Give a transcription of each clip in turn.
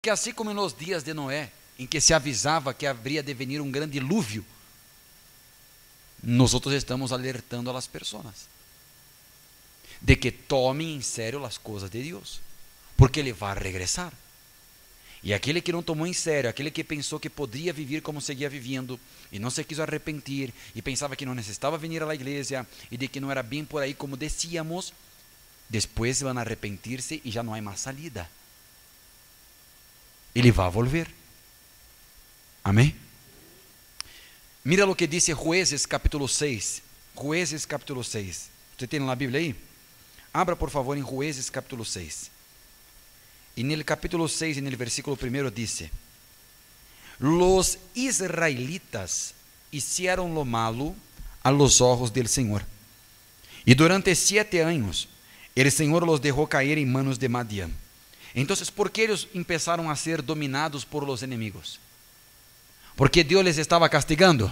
Que assim como nos dias de Noé, em que se avisava que haveria de venir um grande dilúvio, nós estamos alertando as pessoas de que tomem em sério as coisas de Deus, porque Ele vai regressar. E aquele que não tomou em sério, aquele que pensou que poderia viver como seguia vivendo, e não se quis arrepender, e pensava que não necessitava vir à igreja, e de que não era bem por aí como decíamos, depois vão arrepentir-se e já não há mais salida. Ele vai volver. Amém? Mira o que disse Jueces capítulo 6. Jueces capítulo 6. Você tem na Bíblia aí? Abra por favor em Jueces capítulo 6. E no capítulo 6, e no versículo 1 dice: Los israelitas hicieron lo malo a los ojos del Señor. E durante 7 anos, el Señor los dejó caer em manos de Madián. Então, ¿por que eles começaram a ser dominados por los enemigos? ¿Porque Deus les estava castigando?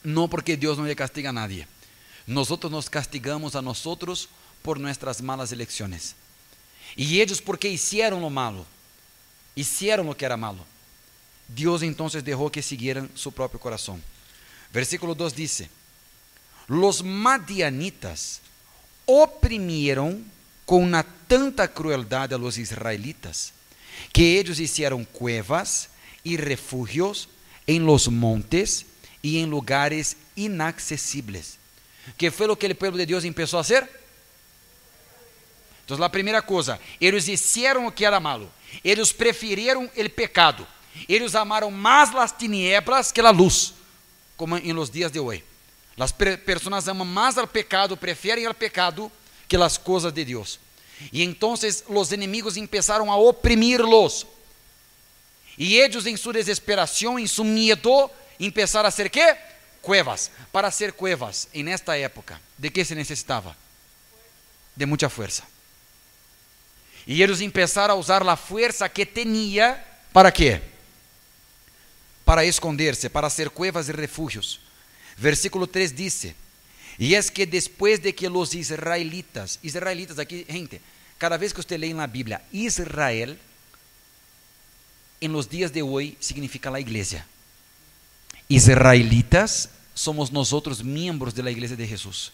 Não, porque Deus não le castiga a nadie. Nosotros nos castigamos a nosotros por nuestras malas elecciones. E eles, porque hicieron lo malo, hicieron lo que era malo, Deus entonces dejó que siguieran su propio corazón. Versículo 2 dice: Los madianitas oprimieron com uma tanta crueldade a los israelitas, que ellos hicieron cuevas e refúgios em los montes e em lugares inaccesibles. Que foi o que o povo de Deus começou a hacer? Então, a primeira coisa, eles hicieron o que era malo, eles preferiram o pecado, eles amaram mais as tinieblas que a luz, como em los dias de hoje. As pessoas amam mais o pecado, preferem o pecado que as coisas de Deus. E então, os inimigos começaram a oprimir-los. E eles, em sua desesperação, em seu medo, começaram a ser ¿qué? Cuevas. Para ser cuevas, en esta época, ¿de que se necessitava? De muita força. E eles começaram a usar a força que tinha, ¿para quê? Para esconder-se, para ser cuevas e refúgios. Versículo 3 diz: E es que depois de que os israelitas aqui, gente, cada vez que você lê na Bíblia, Israel, em los dias de hoje, significa a igreja. Israelitas somos nós outros miembros da igreja de Jesus.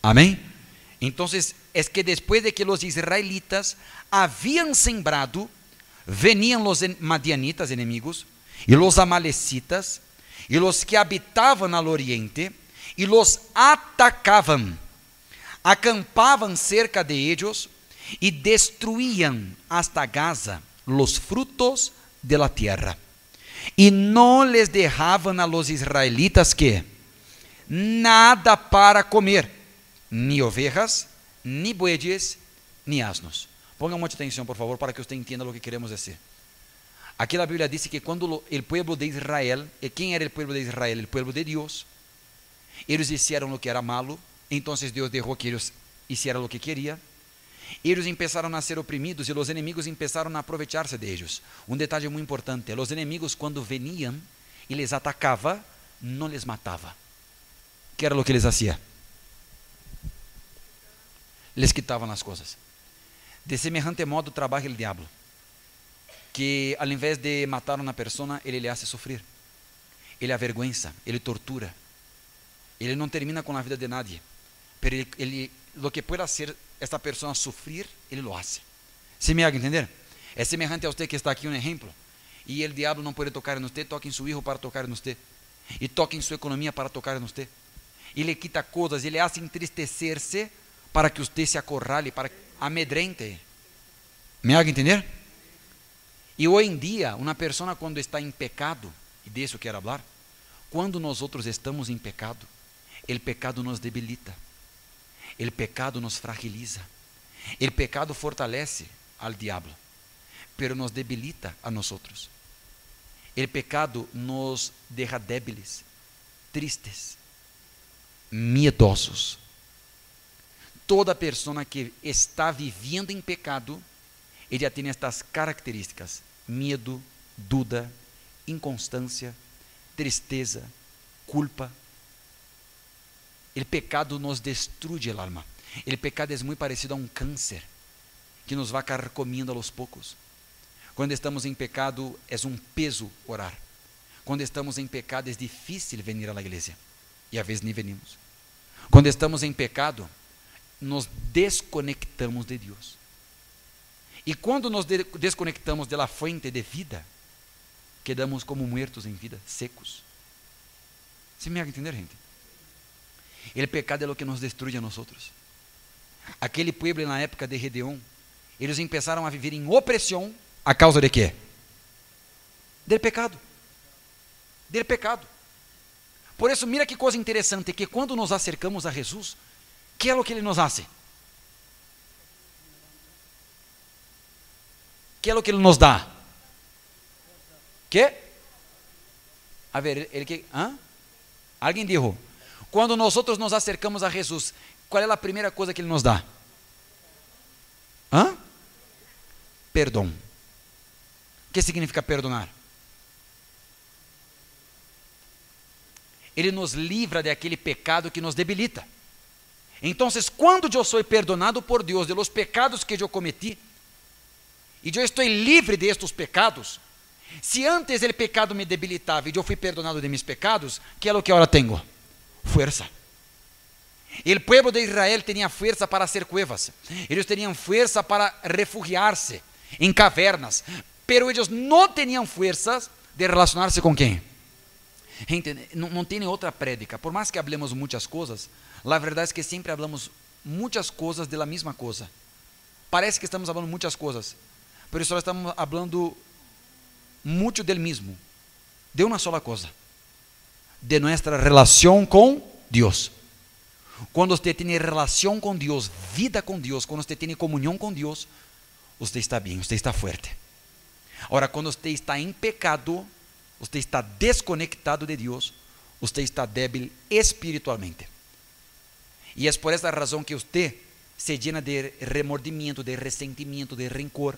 Amém? Então, é que depois de que os israelitas haviam sembrado, veniam os madianitas, inimigos, e os amalecitas, e os que habitavam al oriente, e los atacavam, acampavam cerca de ellos, e destruíam hasta Gaza los frutos de la tierra. E não les dejavam a los israelitas que nada para comer, ni ovejas, ni bueyes, ni asnos. Ponga muita atenção, por favor, para que você entenda o que queremos dizer. Aqui a Bíblia diz que quando o povo de Israel, e quem era o povo de Israel? O povo de Deus. Eles hicieron o que era malo, então Deus deixou que eles hicieran o que queria. Eles começaram a ser oprimidos e os inimigos começaram a aproveitar-se de eles. Um detalhe muito importante: os inimigos, quando veniam e les atacava, não les matava. Que era o que eles faziam? Les quitavam as coisas. De semejante modo trabalha o diabo, que ao invés de matar uma pessoa, ele lhe hace sofrer, ele avergüenza, ele tortura, ele não termina com a vida de nadie, pero ele lo que pueda hacer esta pessoa sofrer, ele lo hace. ¿Se me haga entender? É semelhante a você que está aqui um exemplo, e o diabo não pode tocar em você, toca em seu filho para tocar em você, e toca em sua economia para tocar em você, e le quita coisas, ele hace entristecer-se para que você se acorrale, para que amedrente. Me haga entender? E hoje em dia, uma pessoa quando está em pecado, e disso quero falar, quando nós outros estamos em pecado, o pecado nos debilita, o pecado nos fragiliza, o pecado fortalece al diablo, pero nos debilita a nós outros. O pecado nos deixa débiles, tristes, miedosos. Toda pessoa que está vivendo em pecado, ele já tem estas características: medo, dúvida, inconstância, tristeza, culpa. O pecado nos destrui a alma. O pecado é muito parecido a um câncer que nos vai carcomindo aos poucos. Quando estamos em pecado, é um peso orar. Quando estamos em pecado, é difícil vir à igreja. E às vezes nem venimos. Quando estamos em pecado, nos desconectamos de Deus. E quando nos desconectamos da fuente de vida, quedamos como muertos em vida, secos. ¿Sí me hace entender, gente? O pecado é o que nos destrui a nós. Aquele pueblo na época de Gedeón, eles começaram a viver em opressão a causa de quê? Del pecado. Del pecado. Por isso, mira que coisa interessante, que quando nos acercamos a Jesus, que é o que Ele nos hace? Que é o que Ele nos dá? Que? A ver, ele que... Alguém disse, quando nós nos acercamos a Jesus, qual é a primeira coisa que Ele nos dá? Perdão. O que significa perdonar? Ele nos livra daquele pecado que nos debilita. Então, quando eu sou perdonado por Deus de los pecados que eu cometi, e eu estou livre de estes pecados, se antes o pecado me debilitava e eu fui perdonado de meus pecados, que é o que agora tenho? Força. O povo de Israel tinha força para hacer cuevas, eles tinham força para refugiar-se em cavernas, pero eles não tinham forças de relacionar-se com quem? Gente, não tem outra prédica, por mais que hablemos muitas coisas, a verdade é que sempre hablamos muitas coisas de la mesma coisa. Parece que estamos falando muitas coisas, pero só estamos falando muito del mismo, de uma sola coisa, de nossa relação com Deus. Quando você tem relação com Deus, vida com Deus, quando você tem comunhão com Deus, você está bem, você está forte. Agora, quando você está em pecado, você está desconectado de Deus, você está débil espiritualmente. E é por essa razão que você se llena de remordimiento, de ressentimento, de rencor,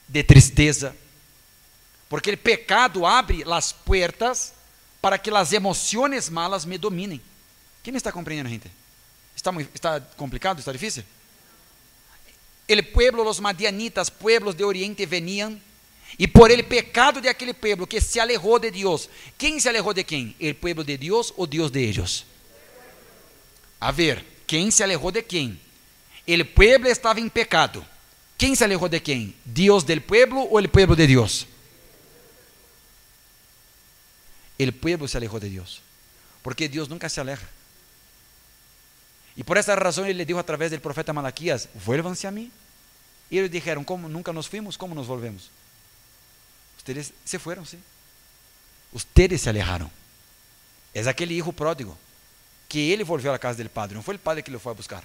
de tristeza, porque o pecado abre as portas para que as emoções malas me dominem. Quem me está compreendendo, gente? Está complicado? Está difícil? O pueblo, os madianitas, pueblos de Oriente, veniam, e por el pecado de aquele pueblo que se alejou de Deus, quem se alejou de quem? O pueblo de Deus ou Deus de eles? A ver, quem se alejou de quem? O pueblo estava em pecado. Quem se alejou de quem? Deus del pueblo ou o pueblo de Deus? O pueblo se alejou de Deus, porque Deus nunca se aleja. E por essa razão ele disse através do profeta Malaquias: vuelvan-se a mim. E eles disseram: como nunca nos fuimos, como nos volvemos? Ustedes se fueron, sim. Ustedes se alejaram. É aquele hijo pródigo que ele volveu à casa do padre, não foi o padre que ele foi a buscar.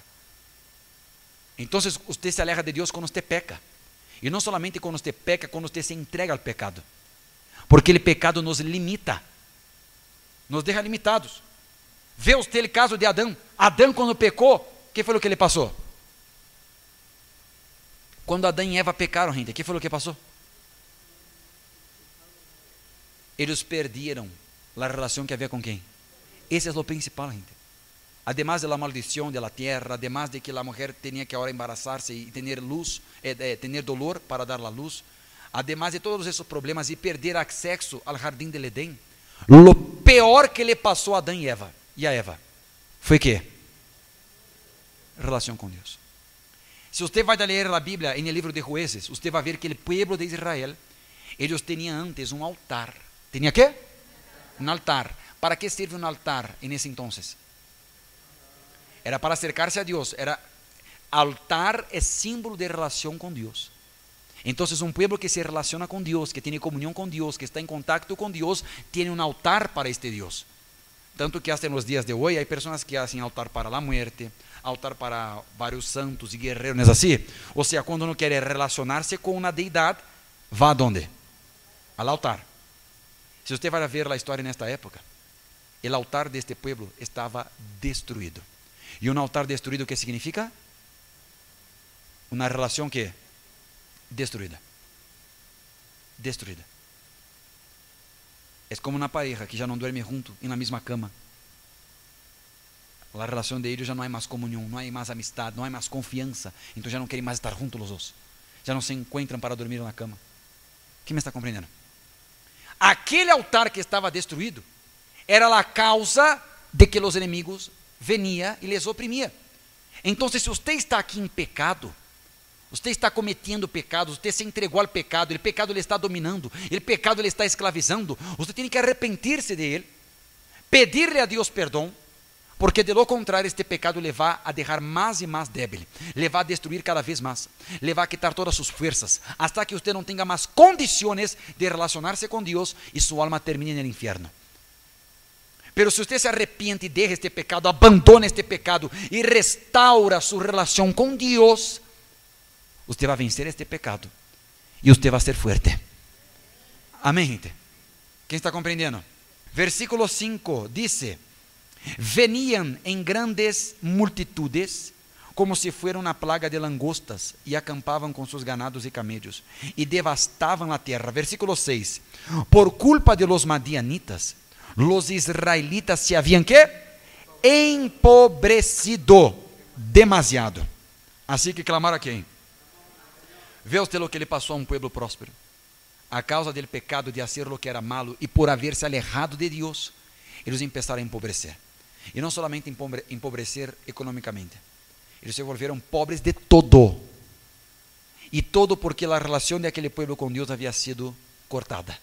Então, você se aleja de Deus quando você peca. E não somente quando você peca, quando você se entrega ao pecado. Porque o pecado nos limita, nos deixa limitados. Vê você o caso de Adão. Adão, quando pecou, o que foi o que ele passou? Quando Adão e Eva pecaram, gente, o que foi o que passou? Eles perderam a relação que havia com quem? Esse é o principal, gente. Además de la maldición de la tierra, además de que la mujer tenía que ahora embarazarse y tener luz, tener dolor para dar la luz, además de todos esos problemas y perder acceso al jardín del Edén, lo peor que le pasó a Adán y a Eva foi que? Relação com Deus. Se você vai ler a Bíblia em el livro de Jueces, você vai ver que o povo de Israel, eles tinham antes um altar. Tinha quê? Um altar. Para que serve um altar nesse entonces? Era para acercar-se a Deus. Altar é símbolo de relação com Deus. Então, um povo que se relaciona com Deus, que tem comunhão com Deus, que está em contato com Deus, tem um altar para este Deus. Tanto que hasta nos dias de hoje, há pessoas que fazem altar para a muerte, altar para vários santos e guerreiros, não é assim? Ou seja, quando não quer relacionar-se com uma deidade, vá aonde? Al altar. Se você vai ver a história nesta época, o altar deste povo estava destruído. E um altar destruído, o que significa? Uma relação que? Destruída. Destruída. É como uma pareja que já não dorme junto em la mesma cama. A relação de eles já não há mais comunhão, não há mais amistade, não há mais confiança. Então já não querem mais estar juntos os dois. Já não se encontram para dormir na cama. Quem me está compreendendo? Aquele altar que estava destruído era a causa de que os inimigos veniam e les oprimia. Então, se você está aqui em pecado, você está cometendo pecados, você se entregou ao pecado, o pecado lhe está dominando, o pecado lhe está escravizando, você tem que arrepentir-se dele, pedir-lhe a Deus perdão, porque de lo contrário este pecado lhe vai a deixar mais e mais débil, lhe vai a destruir cada vez mais, lhe vai a quitar todas suas forças, hasta que você não tenha mais condições de relacionar-se com Deus e sua alma termine no inferno. Pero se você se arrepende e deixa este pecado, abandona este pecado e restaura sua relação com Deus, você vai vencer este pecado e você vai ser forte. Amém, gente? Quem está compreendendo? Versículo 5 diz: veniam em grandes multitudes, como se fuera uma plaga de langostas, e acampavam com seus ganados e camellos, e devastavam a terra. Versículo 6: por culpa de los madianitas, los israelitas se haviam que empobrecido demasiado. Assim que clamaram a quem? Vê usted lo que lhe passou a um pueblo próspero, a causa del pecado de hacer lo que era malo, e por haber se alejado de Deus, eles começaram a empobrecer. E não solamente empobrecer economicamente, eles se volveram pobres de todo. E todo porque a relação de aquele povo com Deus havia sido cortada.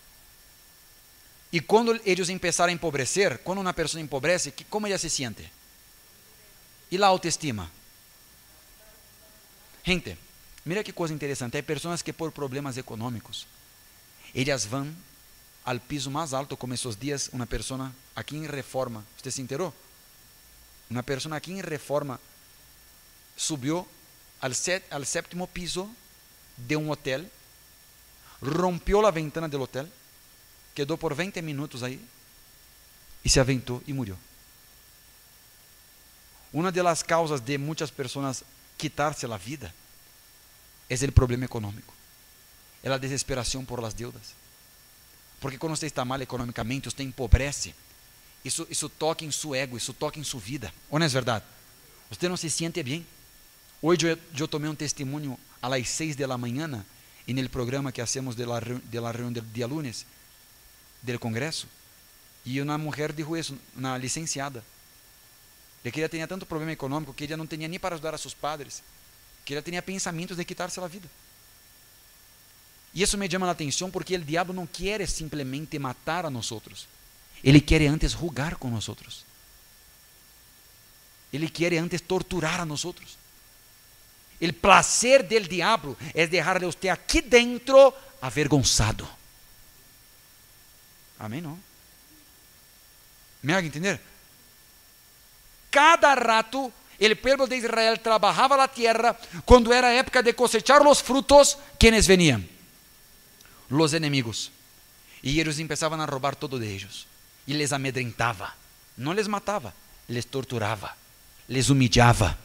E quando eles começaram a empobrecer, quando uma pessoa empobrece, como ela se sente? E a autoestima? Gente, mira que coisa interessante. Há pessoas que por problemas econômicos, elas vão ao piso mais alto, como esses dias, uma pessoa aqui em Reforma, você se enterou? Uma pessoa aqui em Reforma subiu ao sétimo piso de um hotel, rompeu a ventana do hotel, quedou por 20 minutos aí e se aventou e morreu. Uma das causas de muitas pessoas quitar-se a vida é o problema econômico, é a desesperação por las deudas. Porque quando você está mal economicamente, você empobrece. Isso toca em seu ego, isso toca em sua vida. Ou não é verdade? Você não se sente bem. Hoje eu tomei um testemunho às 6 da manhã, e no programa que hacemos de la reunião do dia lunes, do congresso, e uma mulher disse isso, uma licenciada, de que ela tinha tanto problema econômico que ela não tinha nem para ajudar a seus padres, que ela tinha pensamentos de quitar-se a vida. E isso me chama a atenção porque o diabo não quer simplesmente matar a nós outros, ele quer antes rugar com nós outros, ele quer antes torturar a nós outros. O prazer del diabo é deixar você aqui dentro avergonzado. Amém? Não? Me haga entender? Cada rato, o povo de Israel trabalhava a terra, quando era a época de cosechar os frutos, quienes veniam? Los enemigos. E eles começavam a roubar todo de eles. E les amedrentava. Não les matava, les torturava, les humilhava.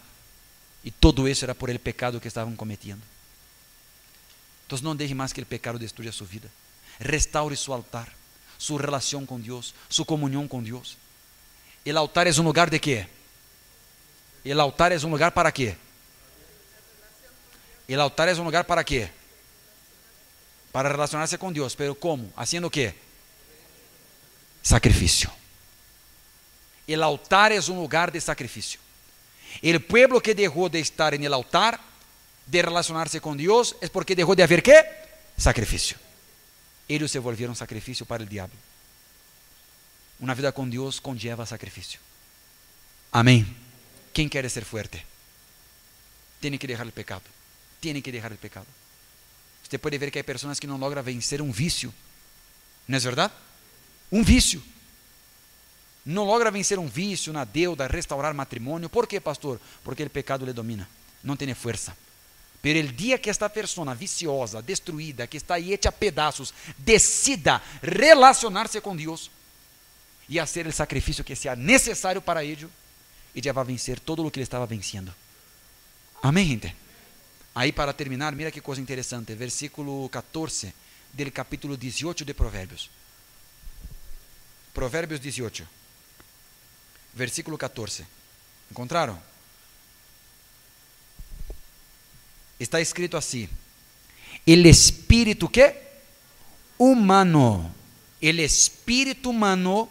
E todo isso era por el pecado que estavam cometendo. Então não deixe mais que o pecado destrua sua vida. Restaure seu altar, sua relação com Deus, sua comunhão com Deus. O altar é um lugar de quê? O altar é um lugar para quê? O altar é um lugar para quê? Para relacionar-se com Deus. Pero como? Haciendo o quê? Sacrifício. O altar é um lugar de sacrifício. O pueblo que deixou de estar no altar, de relacionar-se com Deus, é porque deixou de haver quê? Sacrifício. Eles se volveram sacrifício para o diabo. Uma vida com Deus conlleva sacrifício. Amém. Quem quer ser forte? Tem que deixar o pecado. Tem que deixar o pecado. Você pode ver que há pessoas que não logram vencer um vício. Não é verdade? Um vício. Não logra vencer um vício, uma deuda, restaurar matrimônio. Por quê, pastor? Porque o pecado lhe domina. Não tem força. Pero el dia que esta persona viciosa, destruída, que está aí hecha a pedaços, decida relacionar-se com Deus e fazer o sacrifício que seja necessário para ele, e já vai vencer todo o que ele estava vencendo. Amém, gente? Aí, para terminar, mira que coisa interessante, versículo 14 do capítulo 18 de Provérbios. Provérbios 18, versículo 14. Encontraram? Está escrito assim: el espírito que humano. El espíritu humano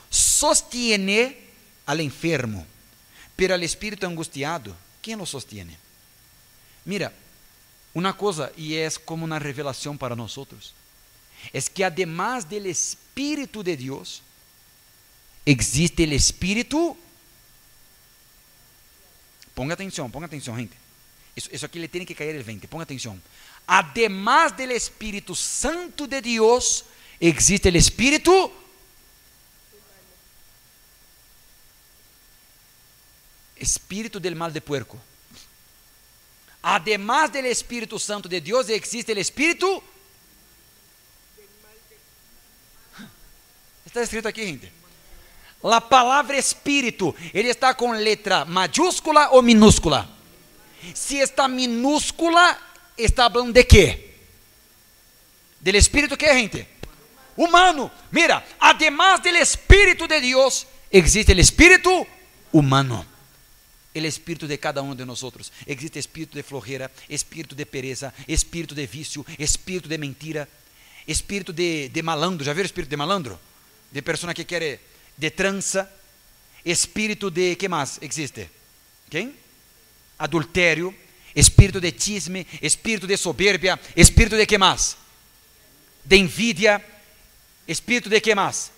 sostiene al enfermo, pero al espíritu angustiado, ¿quién lo sostiene? Mira, una cosa, y es como una revelación para nosotros, es que además del Espíritu de Dios, existe el Espíritu. Ponga atención, gente. Eso aquí le tiene que caer el 20, ponga atención. Además del Espíritu Santo de Dios, existe el Espíritu del mal de puerco. Además del Espíritu Santo de Dios, existe el Espíritu. Está escrito aquí, gente. La palabra Espíritu, ele está com letra mayúscula ou minúscula? Se está minúscula, está hablando de quê? Del Espíritu que, gente? Humano. Mira, además del Espíritu de Dios, existe el Espíritu humano. El espíritu de cada uno de nosotros. Existe espíritu de flojera, espíritu de pereza, espíritu de vício, espíritu de mentira, espíritu de malandro. Já viram espírito de malandro? De pessoa que quer de trança. Espírito de, que mais existe? Quem? Adultério, espírito de chisme, espírito de soberbia, espírito de que mais? De envidia, espírito de que mais?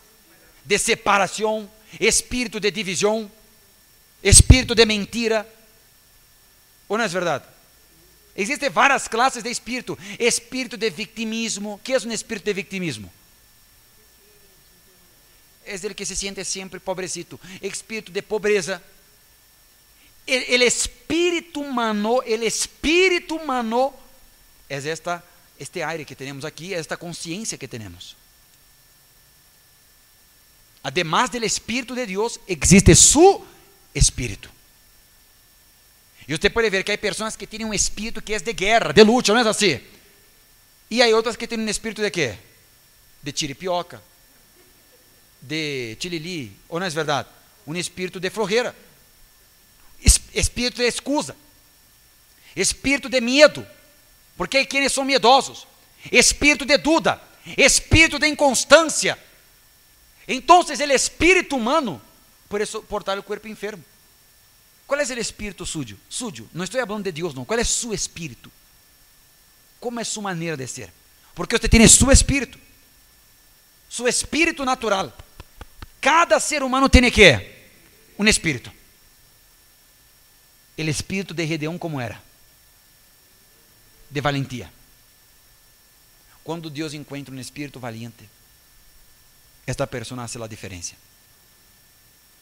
De separação, espírito de divisão, espírito de mentira. Ou não é verdade? Existem várias classes de espírito. Espírito de victimismo. O que é um espírito de victimismo? É ele que se siente sempre pobrecito. Espírito de pobreza. El espírito humano é este aire que temos aqui, é esta consciência que temos. Además del Espírito de Deus, existe su espírito. E você pode ver que há pessoas que têm um espírito que é de guerra, de luta, não é assim? E há outras que têm um espírito de quê? De tiripioca, de tilili, ou não é verdade? Um espírito de flojera, espírito de excusa, espírito de medo, porque há quienes são miedosos, espírito de dúvida, espírito de inconstância. Então, o espírito humano por soportar o corpo enfermo. Qual é o espírito sujo? Sujo. Não estou falando de Deus, não. Qual é seu espírito? Como é sua maneira de ser? Porque você tem seu espírito natural. Cada ser humano tem que um espírito. O espírito de Gedeão como era? De valentia. Quando Deus encontra um espírito valiente, esta pessoa hace a diferença.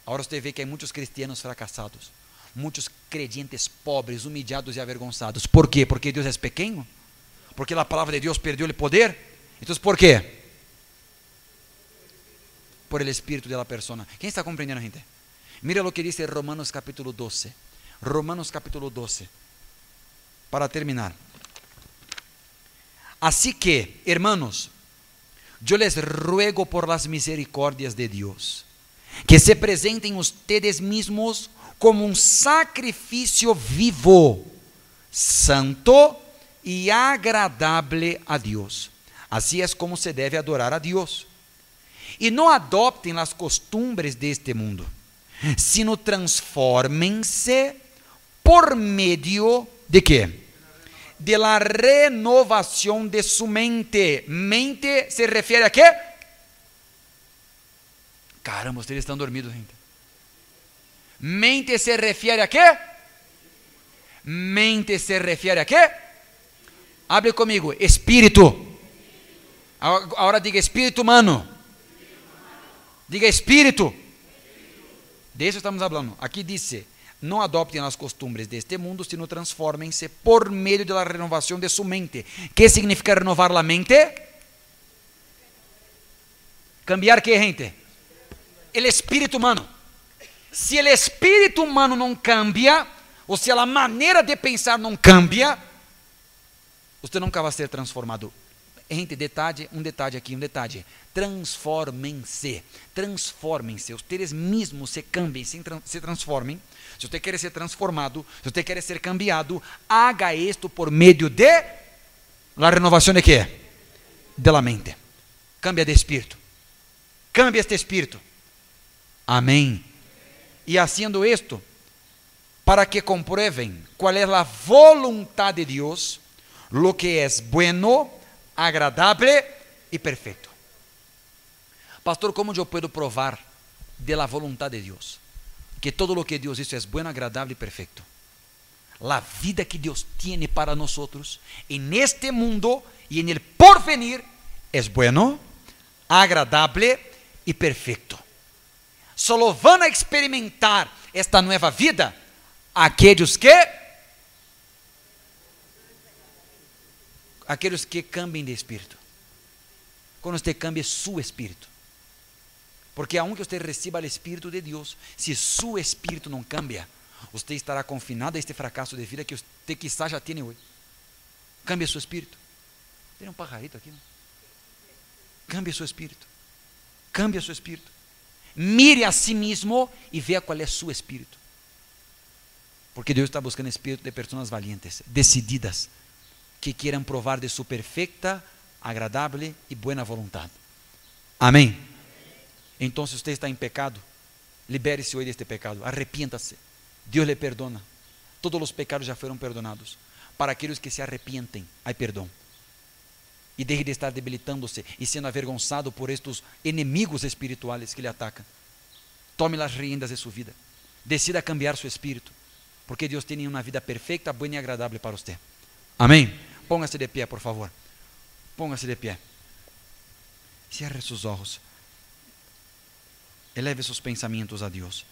Agora você vê que há muitos cristianos fracassados, muitos creyentes pobres, humilhados e avergonzados. ¿Por quê? Porque Deus é pequeno? Porque a palavra de Deus perdeu o poder? Então, ¿por quê? Por el espírito de la persona. Quem está compreendendo, gente? Mira o que diz Romanos capítulo 12. Romanos capítulo 12. Para terminar. Así que, hermanos, yo les ruego por las misericordias de Dios, que se presenten ustedes mismos como un sacrificio vivo, santo y agradable a Dios. Así es como se debe adorar a Dios. Y no adopten las costumbres de este mundo, sino transfórmense por medio de ¿qué? De la renovación de su mente. Mente se refiere a quê? Caramba, vocês estão dormidos, gente. Mente se refere a quê? Mente se refere a quê? Hable comigo. Espírito. Agora diga espírito humano. Diga espírito. De isso estamos falando. Aqui diz: não adoptem as costumbres deste mundo, sino transformem-se por meio da renovação de sua mente. Que significa renovar a mente? Cambiar que, gente? O espírito humano. Se o espírito humano não cambia, ou se a maneira de pensar não cambia, você nunca vai ser transformado. Gente, um detalhe aqui. Transformem-se. Transformem-se. Ustedes mesmos se cambiem, se transformem. Se você quer ser transformado, se você quer ser cambiado, haga isto por meio de la renovação de quê? De la mente. Cambia de espírito. Cambia este espírito. Amém. Y haciendo esto, para que comprueben cuál es la voluntad de Dios, lo que es bueno, agradable y perfecto. Pastor, ¿cómo yo puedo probar de la voluntad de Dios? Que todo lo que Dios hizo es bueno, agradable y perfecto. La vida que Dios tiene para nosotros en este mundo y en el porvenir es bueno, agradable y perfecto. Solo van a experimentar esta nueva vida aquellos que cambien de espíritu. Cuando usted cambie su espíritu. Porque aunque usted reciba el Espíritu de Dios, si su espíritu no cambia, usted estará confinado a este fracaso de vida que usted quizás ya tiene hoy. Cambie su espíritu. Tiene un pajarito aquí, ¿no? Cambie su espíritu. Cambie su espíritu. Mire a sí mismo y vea cuál es su espíritu. Porque Dios está buscando espíritu de personas valientes, decididas, que quieran probar de su perfecta, agradable y buena voluntad. Amén. Entonces usted está en pecado, libere-se hoy de este pecado, arrepiéntase, Dios le perdona, todos los pecados ya fueron perdonados. Para aquellos que se arrepienten, hay perdón. Y deje de estar debilitándose y siendo avergonzado por estos enemigos espirituales que le atacan. Tome las riendas de su vida, decida cambiar su espíritu, porque Dios tiene una vida perfecta, buena y agradable para usted. Amén. Póngase de pie, por favor. Póngase de pie. Cierre sus ojos. Eleve sus pensamientos a Dios.